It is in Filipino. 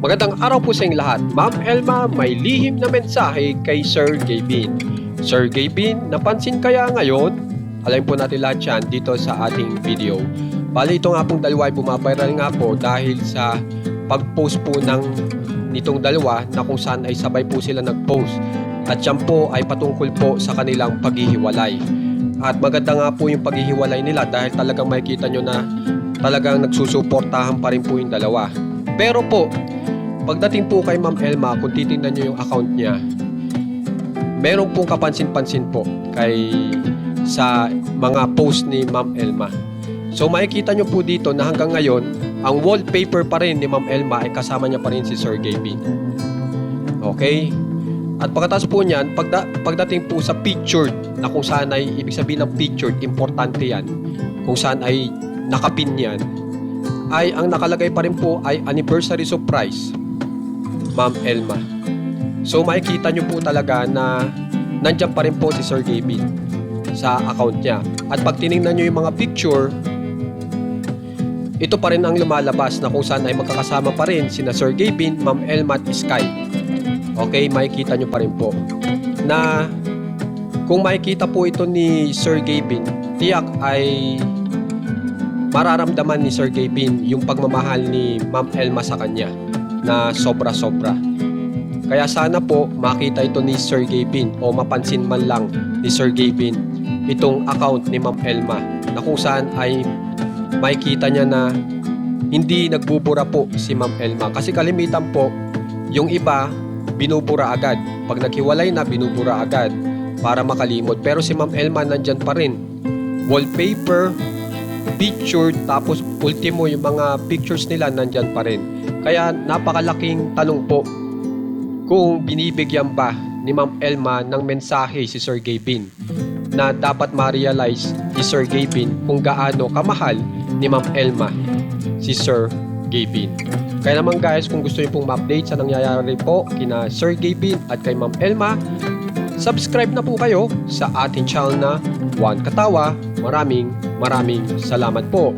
Magandang araw po sa inyong lahat. Ma'am Elma, may lihim na mensahe kay Sir Gavin. Sir Gavin, napansin kaya ngayon? Alamin po natin lahat yan dito sa ating video. Bali ito nga pong dalawa ay bumaviral nga po dahil sa pag-post po nitong dalawa na kung saan ay sabay po sila nag-post. At yan po ay patungkol po sa kanilang paghihiwalay. At maganda nga po yung paghihiwalay nila dahil talagang makikita nyo na talagang nagsusuportahan pa rin po yung dalawa. Pero po, pagdating po kay Ma'am Elma, kung titingnan nyo yung account niya, meron pong kapansin-pansin po sa mga post ni Ma'am Elma. So makikita nyo po dito na hanggang ngayon, ang wallpaper pa rin ni Ma'am Elma ay kasama niya pa rin si Sir Gavin. Okay? At pagkatapos po niyan, pagdating po sa pictured, na kung saan ay, ibig sabihin ng pictured, importante yan, kung saan ay nakapin yan, ay ang nakalagay pa rin po ay anniversary surprise, Ma'am Elma. So makikita nyo po talaga na nandyan pa rin po si Sir Gavin sa account niya. At pag tinignan nyo yung mga picture, ito pa rin ang lumalabas na kung saan ay magkakasama pa rin sina Sir Gavin, Ma'am Elma at Sky. Okay, makikita nyo pa rin po na kung makikita po ito ni Sir Gavin, tiyak ay mararamdaman ni Sir Gavin yung pagmamahal ni Ma'am Elma sa kanya na sobra-sobra. Kaya sana po makita ito ni Sir Gavin o mapansin man lang ni Sir Gavin itong account ni Ma'am Elma na kung saan ay makikita niya na hindi nagbubura po si Ma'am Elma. Kasi kalimitan po, yung iba binubura agad. Pag naghiwalay na, binubura agad para makalimot. Pero si Ma'am Elma nandyan pa rin. Wallpaper, picture, tapos ultimo yung mga pictures nila nandyan pa rin. Kaya napakalaking tanong po kung binibigyan ba ni Ma'am Elma ng mensahe si Sir Gavin na dapat ma-realize ni Sir Gavin kung gaano kamahal ni Ma'am Elma si Sir Gavin. Kaya naman guys, kung gusto niyo pong ma-update sa nangyayari po kina Sir Gavin at kay Ma'am Elma, subscribe na po kayo sa ating channel na One Katawa. Maraming salamat po.